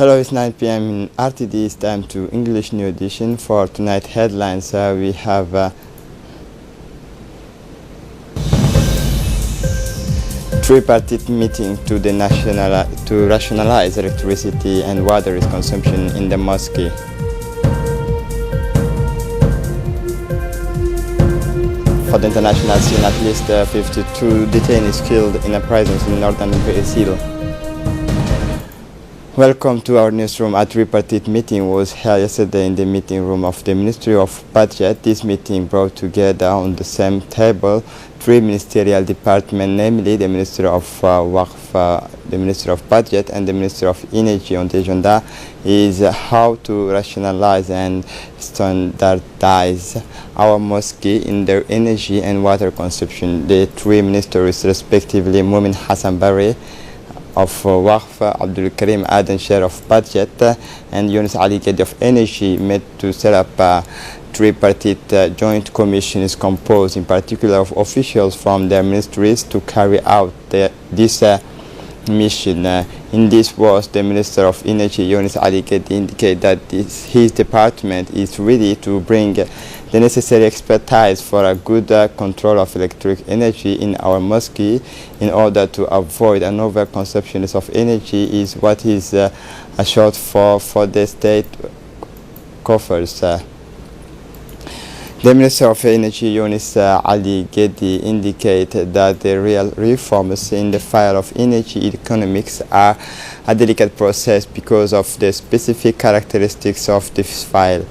Hello, it's 9 p.m. in RTD. It's time to English New Edition. For tonight headlines, we have tripartite meeting to rationalize electricity and water consumption in the mosque. For the international scene, at least 52 detainees killed in a prison in northern Brazil. Welcome to our newsroom. A tripartite meeting was held yesterday in the meeting room of the Ministry of Budget. This meeting brought together on the same table three ministerial departments, namely the Ministry of Waqf, the Ministry of Budget, and the Ministry of Energy. On the agenda is how to rationalize and standardize our mosque in their energy and water consumption. The three ministers, respectively, Mumin Hassan Barre of Waqf, Abdul Karim Aden, Chair of Budget, and Yunus Ali Gedi of Energy, met to set up a tripartite joint commission is composed in particular of officials from their ministries to carry out this mission. In this was the Minister of Energy, Yunus Ali Gedi, indicate that his department is ready to bring the necessary expertise for a good control of electric energy in our mosque in order to avoid an overconsumption of energy is what is a shortfall for the state coffers. The Minister of Energy, Yunus Ali Gedi, indicated that the real reforms in the field of energy economics are a delicate process because of the specific characteristics of this file,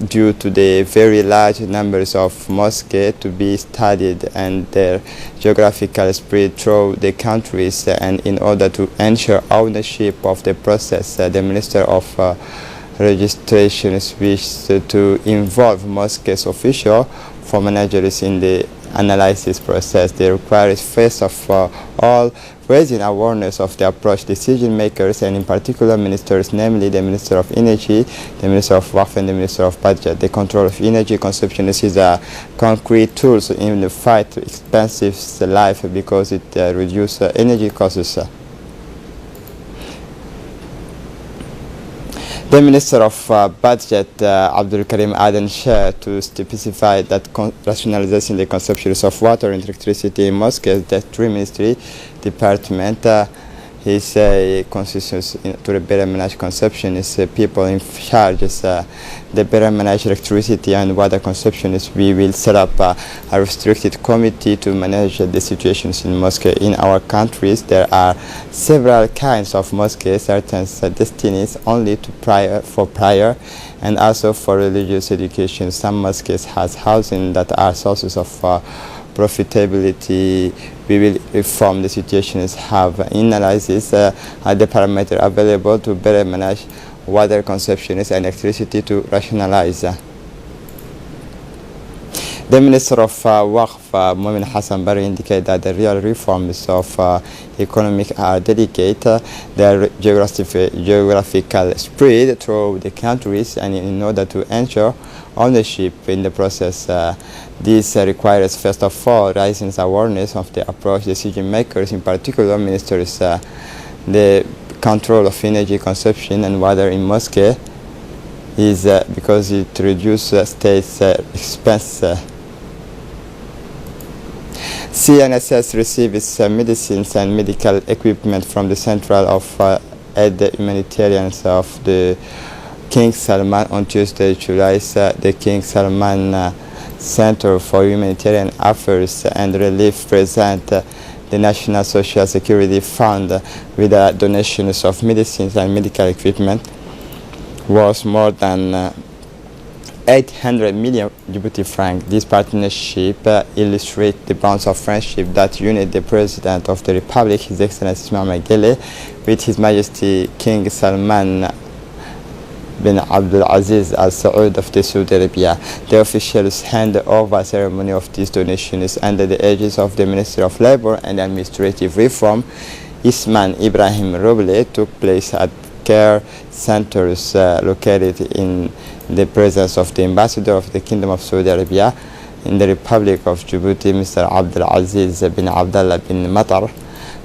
due to the very large numbers of mosques to be studied and their geographical spread through the countries, and in order to ensure ownership of the process, the Minister of Registration wishes to involve mosques officials for managers in the analysis process. They require first of all raising awareness of the approach decision makers, and in particular ministers, namely the Minister of Energy, the Minister of Waqf, and the Minister of Budget. The control of energy consumption is a concrete tool in the fight to expensive life because it reduces energy costs. The Minister of Budget, Abdul Karim Aden, shared to specify that rationalizing the consumption of water and electricity in mosques, the three ministry department, his consists to better manage consumption is people in charge the better manage electricity and water consumption is we will set up a restricted committee to manage the situations in mosques in our countries. There are several kinds of mosques, certain destinies only to prayer and also for religious education. Some mosques has housing that are sources of profitability. We will reform the situations, have analysis the parameter available to better manage water consumption and electricity to rationalize. The Minister of Waqf, Mumin Hassan Barre, indicated that the real reforms of economic are delicate. Their geographical spread through the countries, and in order to ensure ownership in the process, this requires first of all raising awareness of the approach decision makers, in particular ministers. The control of energy consumption and water in mosque is because it reduces state's expense. CNSS receives medicines and medical equipment from the Central of Aid Humanitarians of the King Salman on Tuesday, July. The King Salman Center for Humanitarian Affairs and Relief present the National Social Security Fund with donations of medicines and medical equipment worth more than 800 million Djibouti francs. This partnership illustrates the bonds of friendship that unite the President of the Republic, His Excellency Ismail Magele, with His Majesty King Salman bin Abdul Aziz Al Saud of the Saudi Arabia. The officials hand over ceremony of these donations under the aegis of the Ministry of Labor and Administrative Reform. Isman Ibrahim Roble took place at care centers located in the presence of the Ambassador of the Kingdom of Saudi Arabia in the Republic of Djibouti, Mr. Abdul Aziz bin Abdullah bin Matar.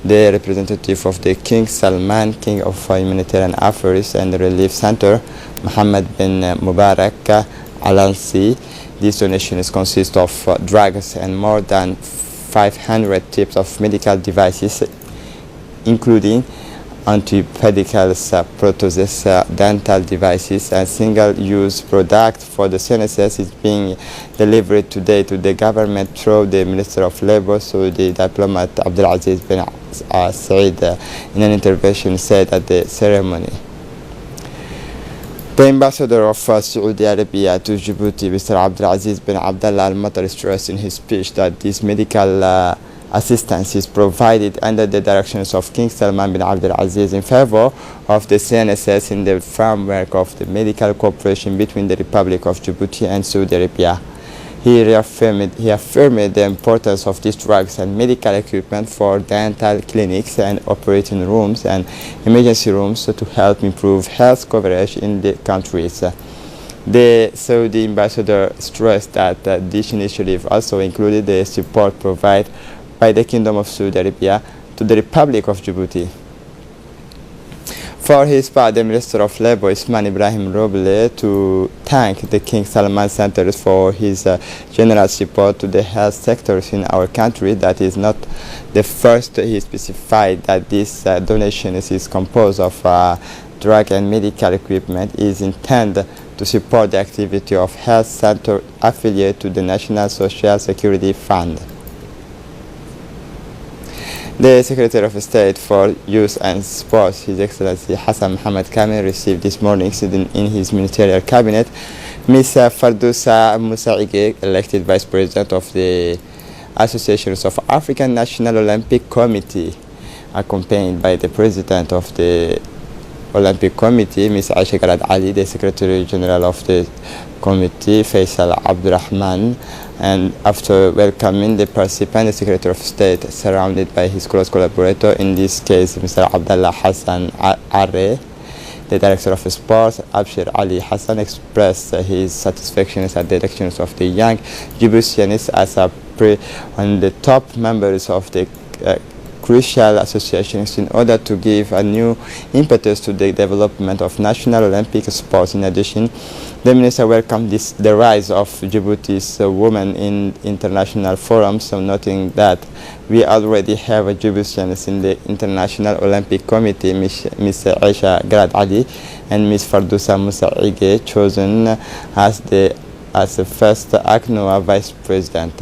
The representative of the King Salman, King of Humanitarian Affairs and Relief Center, Mohammed bin Mubarak Al-Ansi. These donations consist of drugs and more than 500 types of medical devices, including antibiotics, prostheses, dental devices, and single-use products. For the CNSS is being delivered today to the government through the Minister of Labor. So the diplomat Abdulaziz bin Said in an intervention said at the ceremony. The ambassador of Saudi Arabia to Djibouti, Mr. Abdulaziz bin Abdullah Al Matar, stressed in his speech that this medical assistance is provided under the directions of King Salman bin Abdulaziz in favor of the CNSS in the framework of the medical cooperation between the Republic of Djibouti and Saudi Arabia. He affirmed the importance of these drugs and medical equipment for dental clinics and operating rooms and emergency rooms to help improve health coverage in the countries. The Saudi ambassador stressed that this initiative also included the support provided by the Kingdom of Saudi Arabia to the Republic of Djibouti. For his part, the Minister of Labor, Ismail Ibrahim Roble, to thank the King Salman Center for his generous support to the health sectors in our country. That is not the first. He specified that this donation is composed of drug and medical equipment is intended to support the activity of health center affiliate to the National Social Security Fund. The Secretary of State for Youth and Sports, His Excellency Hassan Mohammed Kamel, received this morning in his ministerial cabinet Ms. Fardousa Moussaïgue, elected Vice President of the Associations of African National Olympic Committee, accompanied by the President of the Olympic Committee, Ms. Aisha Garad Ali, the Secretary General of the Committee, Faisal Abdurrahman, and after welcoming the participant, the Secretary of State, surrounded by his close collaborator, in this case Mr. Abdullah Hassan Arre, the Director of Sports, Abshir Ali Hassan, expressed his satisfaction at the elections of the young Djiboutians as on the top members of the crucial associations in order to give a new impetus to the development of national Olympic sports. In addition, the Minister welcomed the rise of Djibouti's women in international forums, so noting that we already have Djiboutians in the International Olympic Committee, Ms. Aisha Grad Ali and Ms. Fardousa Moussaïgue, chosen as the first ACNOA Vice President.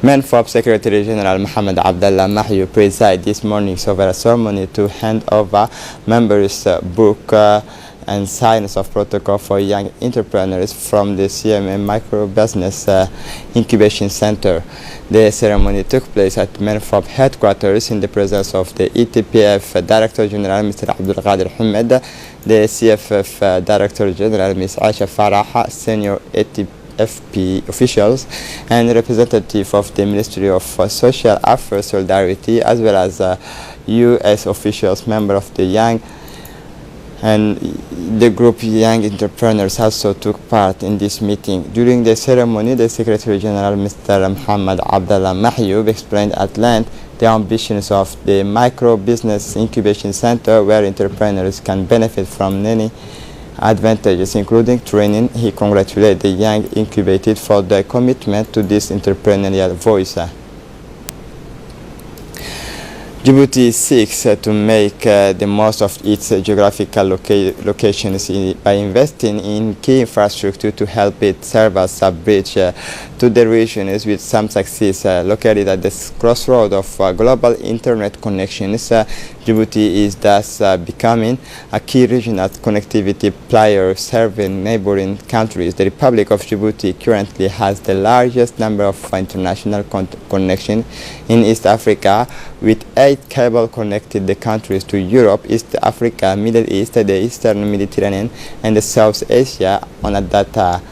MENFOP Secretary General Mohammed Abdallah Mahyu presided this morning over a ceremony to hand over members' book and signs of protocol for young entrepreneurs from the CMA Micro Business Incubation Center. The ceremony took place at MENFOP headquarters in the presence of the ETPF Director General Mr. Abdul Qadir Hamed, the CFF Director General Ms. Aisha Farah, Senior FP officials, and representative of the Ministry of Social Affairs Solidarity, as well as U.S. officials, member of the Young, and the group Young Entrepreneurs also took part in this meeting. During the ceremony, the Secretary General Mr. Mohammed Abdallah Mahyoub explained at length the ambitions of the Micro Business Incubation Center, where entrepreneurs can benefit from many advantages, including training. He congratulated the young incubated for their commitment to this entrepreneurial voice. Djibouti seeks to make the most of its geographical locations by investing in key infrastructure to help it serve as a bridge to the regions with some success. Located at the crossroad of global internet connections, Djibouti is thus becoming a key regional connectivity player serving neighboring countries. The Republic of Djibouti currently has the largest number of international connections in East Africa, with 8 cables connected the countries to Europe, East Africa, Middle East, the Eastern Mediterranean, and South Asia on a data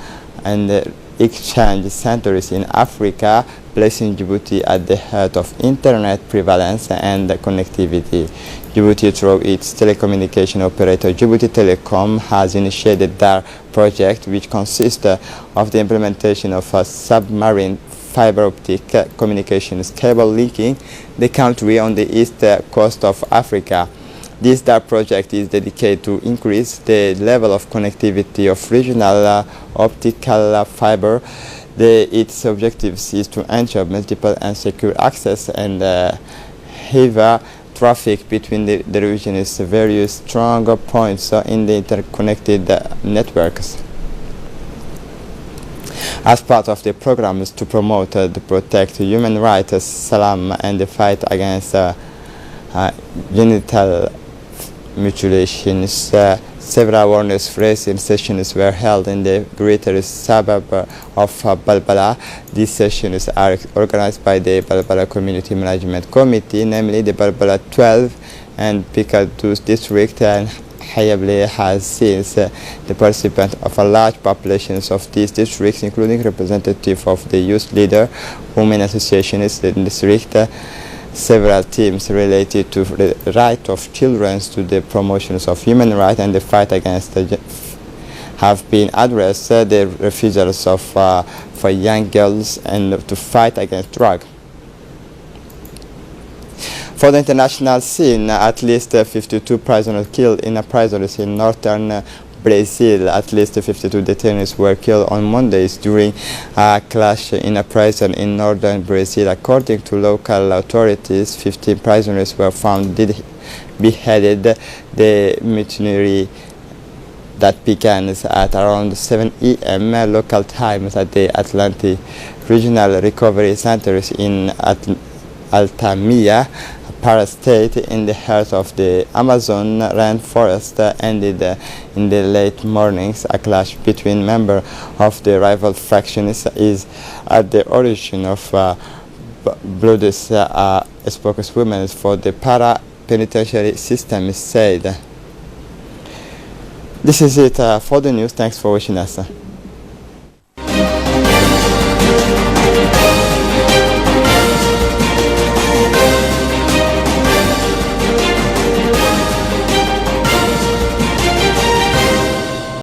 and exchange centers in Africa, placing Djibouti at the heart of internet prevalence and connectivity. Djibouti, through its telecommunication operator Djibouti Telecom, has initiated their project, which consists of the implementation of a submarine fiber optic communications cable linking the country on the east coast of Africa. This DAR project is dedicated to increase the level of connectivity of regional optical fiber. Its objectives is to ensure multiple and secure access and heavy traffic between the region's various strong points in the interconnected networks. As part of the programs to promote and protect human rights, salam, and the fight against genital mutilations, several awareness-raising sessions were held in the greater suburb of Balbala. These sessions are organized by the Balbala Community Management Committee, namely the Balbala 12 and Pikadus district, and Hayable has since the participant of a large populations of these districts, including representative of the youth leader, women associations in the district. Several teams related to the right of children to the promotions of human rights and the fight against have been addressed, the refusals of for young girls and to fight against drug. For the international scene, at least 52 prisoners killed in a prison in northern Brazil. At least 52 detainees were killed on Mondays during a clash in a prison in northern Brazil. According to local authorities, 15 prisoners were found beheaded. The mutiny that began at around 7 a.m. local time at the Atlantic Regional Recovery Centers in Altamira, Para-state in the heart of the Amazon rainforest, ended in the late mornings. A clash between members of the rival factions is at the origin of bloodless spokeswoman for the para-penitentiary system said. This is it for the news. Thanks for watching us.